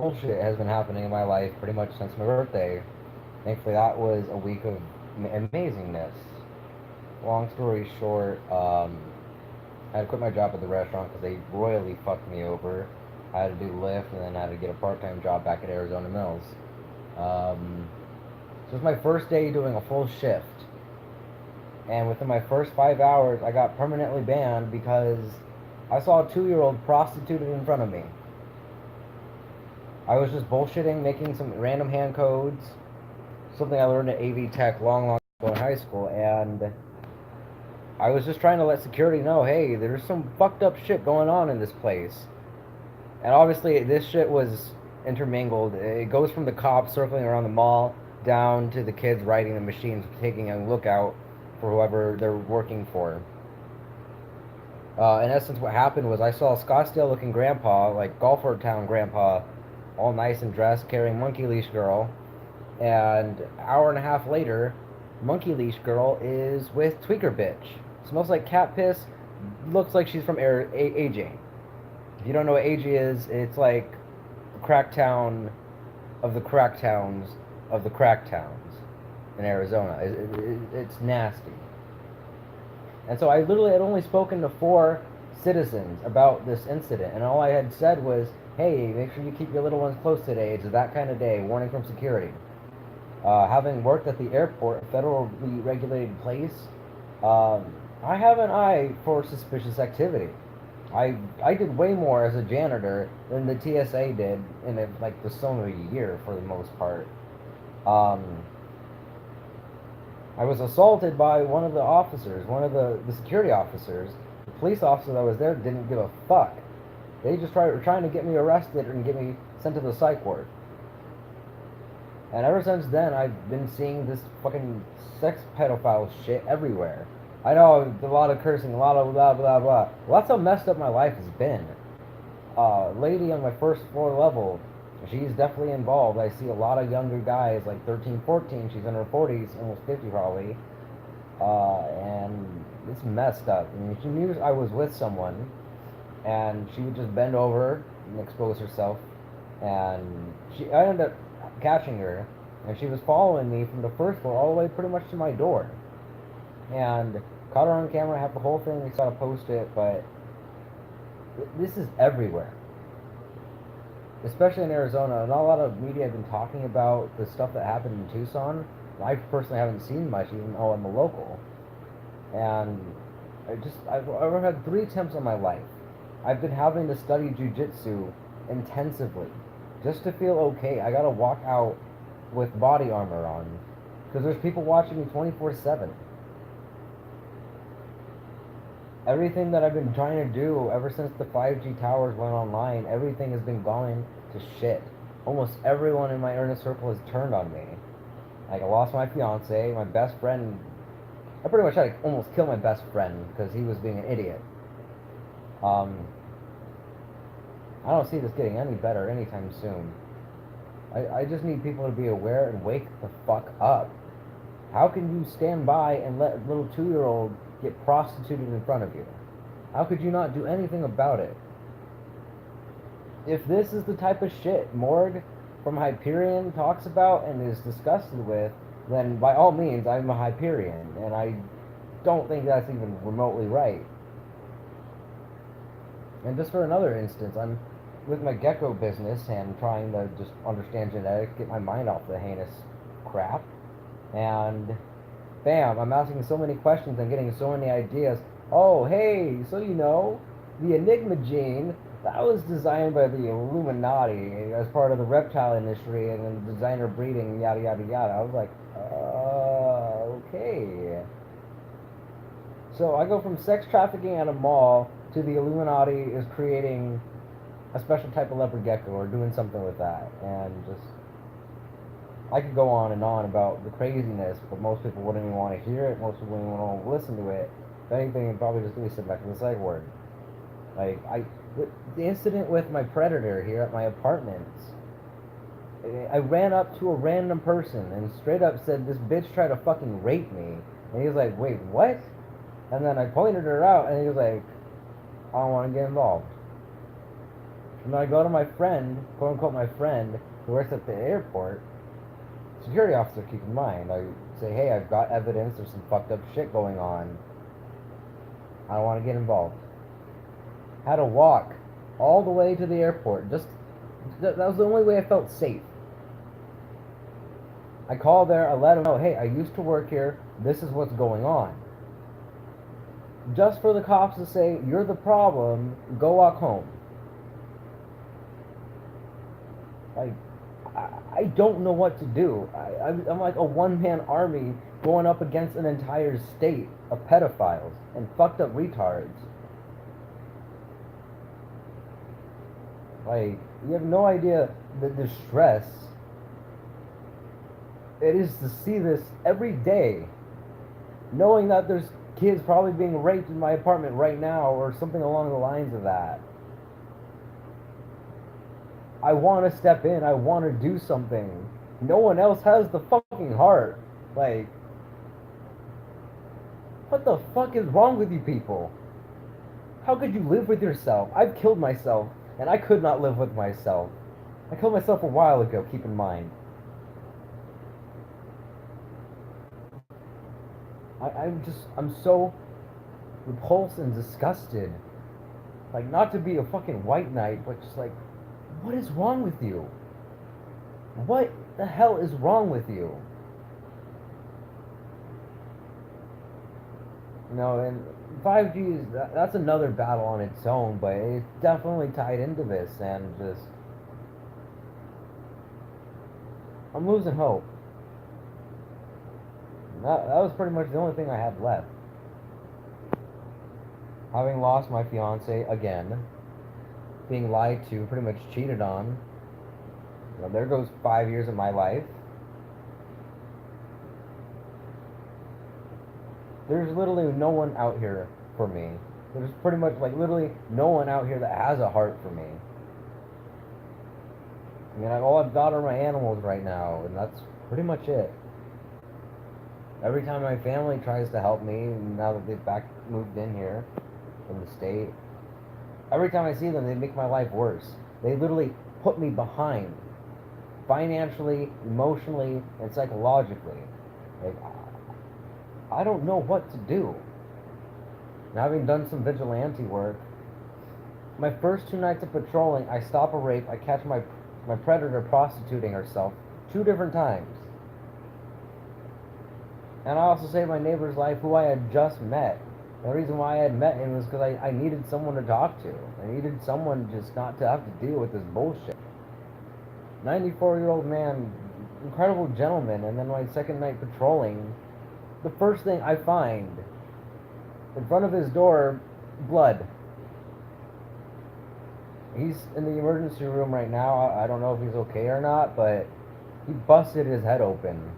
bullshit has been happening in my life pretty much since my birthday. Thankfully, that was a week of amazingness. Long story short, I had to quit my job at the restaurant because they royally fucked me over. I had to do Lyft and then I had to get a part-time job back at Arizona Mills. Um, so it was my first day doing a full shift. And within my first 5 hours, I got permanently banned because I saw a 2-year-old prostituted in front of me. I was just bullshitting, making some random hand codes, something I learned at AV Tech long, long ago in high school, and I was just trying to let security know, hey, there's some fucked up shit going on in this place. And obviously, this shit was intermingled. It goes from the cops circling around the mall down to the kids riding the machines, taking a lookout for whoever they're working for. In essence, what happened was I saw a Scottsdale-looking grandpa, like Golfer Town grandpa, all nice and dressed, carrying Monkey Leash Girl, and an hour and a half later, Monkey Leash Girl is with Tweaker Bitch. Smells like cat piss, looks like she's from AJ. If you don't know what AJ is, it's like the Cracktown of the Cracktowns of the Cracktowns in Arizona. It's nasty. And so I literally had only spoken to 4 citizens about this incident, and all I had said was, hey, make sure you keep your little ones close today. It's that kind of day. Warning from security. Having worked at the airport, a federally regulated place, I have an eye for suspicious activity. I did way more as a janitor than the TSA did in like the sum of a year for the most part. Um, I was assaulted by one of the officers, one of the security officers. The police officer that was there didn't give a fuck. They just were trying to get me arrested and get me sent to the psych ward. And ever since then, I've been seeing this fucking sex pedophile shit everywhere. I know a lot of cursing, a lot of blah blah blah. Well, that's how messed up my life has been. Lady on my first floor level, she's definitely involved. I see a lot of younger guys, like 13, 14. She's in her 40s, almost 50 probably. And it's messed up. I mean, she knew I was with someone, and she would just bend over and expose herself. And I ended up catching her, and she was following me from the first floor all the way pretty much to my door. And caught her on camera, have the whole thing. We saw to post it, but this is everywhere, especially in Arizona. Not a lot of media have been talking about the stuff that happened in Tucson. I personally haven't seen much, even though I'm a local. And I've had 3 attempts on my life. I've been having to study jujitsu intensively just to feel okay. I gotta walk out with body armor on because there's people watching me 24/7. Everything that I've been trying to do ever since the 5G towers went online, everything has been going to shit. Almost everyone in my inner circle has turned on me. Like, I lost my fiance, my best friend. I pretty much had to almost kill my best friend because he was being an idiot. Um, I don't see this getting any better anytime soon. I just need people to be aware and wake the fuck up. How can you stand by and let a little 2-year-old get prostituted in front of you? How could you not do anything about it? If this is the type of shit Morg from Hyperion talks about and is disgusted with, then by all means, I'm a Hyperion, and I don't think that's even remotely right. And just for another instance, I'm with my gecko business and trying to just understand genetics, get my mind off the heinous crap, and bam, I'm asking so many questions and getting so many ideas. Oh, hey, so the Enigma gene, that was designed by the Illuminati as part of the reptile industry and designer breeding, yada, yada, yada. I was like, okay. So I go from sex trafficking at a mall to the Illuminati is creating a special type of leopard gecko or doing something with that. And just, I could go on and on about the craziness, but most people wouldn't even want to hear it. Most people wouldn't even want to listen to it. If anything, it'd probably just do is sit back in the psych ward. Like, the incident with my predator here at my apartments, I ran up to a random person and straight up said, this bitch tried to fucking rape me. And he was like, wait, what? And then I pointed her out, and he was like, I don't want to get involved. And then I go to my friend, quote unquote my friend, who works at the airport, security officer, keep in mind. I say, hey, I've got evidence, there's some fucked up shit going on. I don't want to get involved. Had to walk all the way to the airport. Just that was the only way I felt safe. I called there, I let them know, hey, I used to work here, this is what's going on. Just for the cops to say, you're the problem, go walk home. Like, I don't know what to do. I'm like a one-man army going up against an entire state of pedophiles and fucked up retards. Like, you have no idea the distress it is to see this every day, knowing that there's kids probably being raped in my apartment right now or something along the lines of that. I want to step in. I want to do something. No one else has the fucking heart. Like, what the fuck is wrong with you people? How could you live with yourself? I've killed myself, and I could not live with myself. I killed myself a while ago, keep in mind. I'm so repulsed and disgusted. Like, not to be a fucking white knight, but just like, what is wrong with you? What the hell is wrong with you? You know, and 5G is that's another battle on its own, but it's definitely tied into this, and just I'm losing hope. That was pretty much the only thing I had left. Having lost my fiance again, being lied to, pretty much cheated on. You know, there goes 5 years of my life. There's literally no one out here for me. There's pretty much like literally no one out here that has a heart for me. I mean, all I've got are my animals right now, and that's pretty much it. Every time my family tries to help me, now that they've back moved in here from the state, every time I see them, they make my life worse. They literally put me behind, financially, emotionally, and psychologically. Like, I don't know what to do. And having done some vigilante work, my first 2 nights of patrolling, I stop a rape, I catch my predator prostituting herself 2 different times. And I also saved my neighbor's life who I had just met. The reason why I had met him was because I needed someone to talk to. I needed someone just not to have to deal with this bullshit. 94-year-old man, incredible gentleman, and then my second night patrolling, the first thing I find, in front of his door, blood. He's in the emergency room right now. I don't know if he's okay or not, but he busted his head open.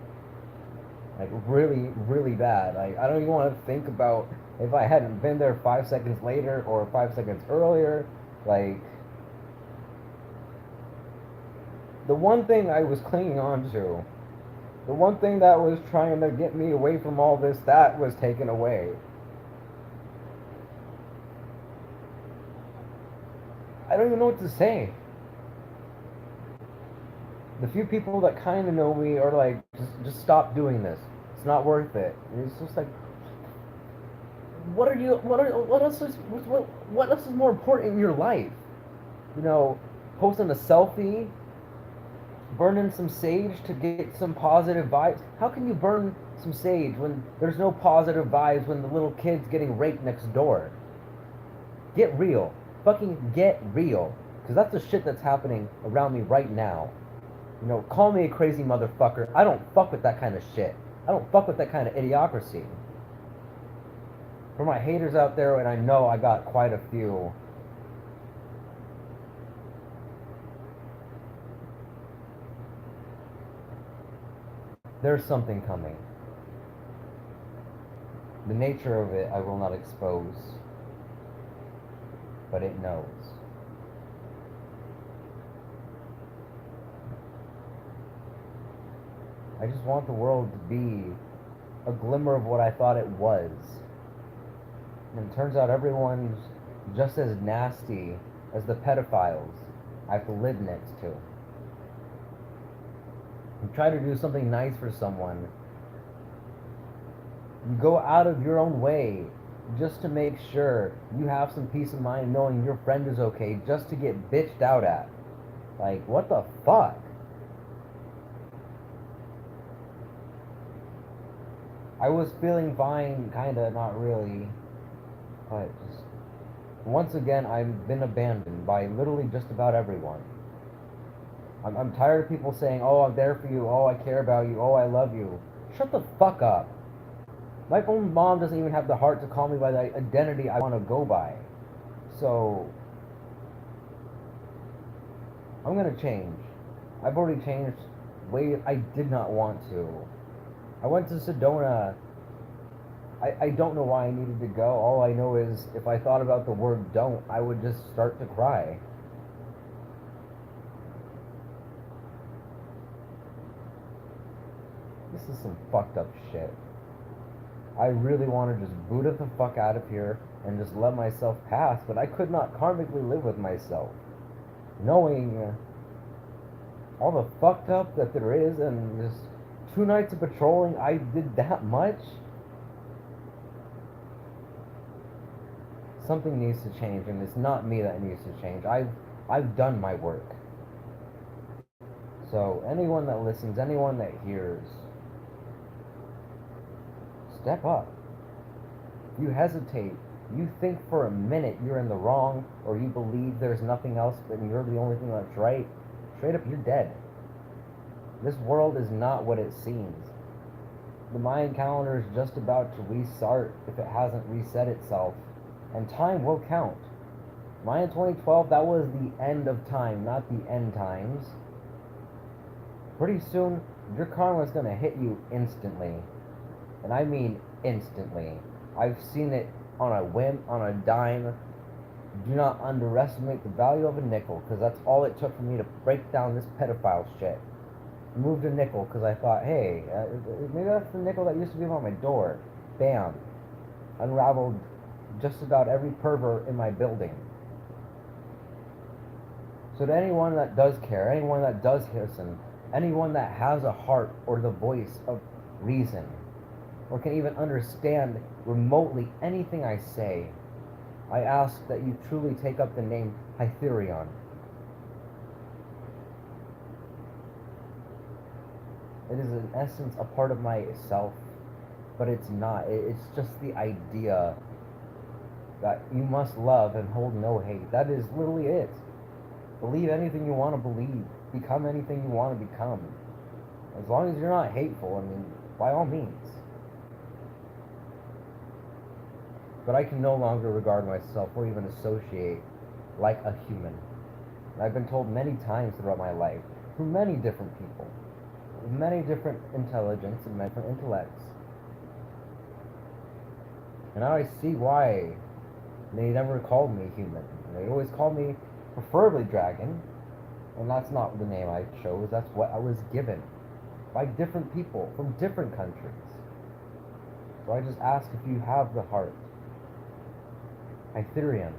Like, really, really bad. Like, I don't even want to think about if I hadn't been there 5 seconds later or 5 seconds earlier. Like, the one thing I was clinging on to, the one thing that was trying to get me away from all this, that was taken away. I don't even know what to say. The few people that kind of know me are like, just stop doing this. It's not worth it. And it's just like, what else is more important in your life? You know, posting a selfie, burning some sage to get some positive vibes. How can you burn some sage when there's no positive vibes when the little kid's getting raped next door? Get real. Fucking get real. Because that's the shit that's happening around me right now. You know, call me a crazy motherfucker. I don't fuck with that kind of shit. I don't fuck with that kind of idiocracy. For my haters out there, and I know I got quite a few, there's something coming. The nature of it I will not expose, but it knows. I just want the world to be a glimmer of what I thought it was. And it turns out everyone's just as nasty as the pedophiles. I have to live next to. You try to do something nice for someone. You go out of your own way just to make sure you have some peace of mind knowing your friend is okay just to get bitched out at. Like, what the fuck? I was feeling fine, kinda, not really. But just, once again, I've been abandoned by literally just about everyone. I'm tired of people saying, oh, I'm there for you, oh, I care about you, oh, I love you. Shut the fuck up. My own mom doesn't even have the heart to call me by the identity I want to go by. So, I'm gonna change. I've already changed way I did not want to. I went to Sedona. I don't know why I needed to go. All I know is if I thought about the word don't, I would just start to cry. This is some fucked up shit. I really want to just boot it the fuck out of here and just let myself pass, but I could not karmically live with myself. Knowing all the fucked up that there is and just 2 nights of patrolling, I did that much? Something needs to change, and it's not me that needs to change. I've done my work. So anyone that listens, anyone that hears, step up. If you hesitate, you think for a minute you're in the wrong, or you believe there's nothing else and you're the only thing that's right, straight up, you're dead. This world is not what it seems. The Mayan calendar is just about to restart if it hasn't reset itself, and time will count. Mayan 2012, that was the end of time, not the end times. Pretty soon, your karma is going to hit you instantly. And I mean instantly. I've seen it on a whim, on a dime. Do not underestimate the value of a nickel, because that's all it took for me to break down this pedophile shit. Moved a nickel because I thought, hey, maybe that's the nickel that used to be on my door. Bam. Unraveled just about every pervert in my building. So to anyone that does care, anyone that does listen, anyone that has a heart or the voice of reason, or can even understand remotely anything I say, I ask that you truly take up the name Hytherion. It is in essence a part of myself, but it's not. It's just the idea that you must love and hold no hate. That is literally it. Believe anything you want to believe. Become anything you want to become. As long as you're not hateful, I mean, by all means. But I can no longer regard myself or even associate like a human. I've been told many times throughout my life, from many different people, with many different intelligence and many different intellects. And now I see why they never called me human. They always called me preferably dragon, and that's not the name I chose, that's what I was given by different people from different countries. So I just ask if you have the heart. Hytherion.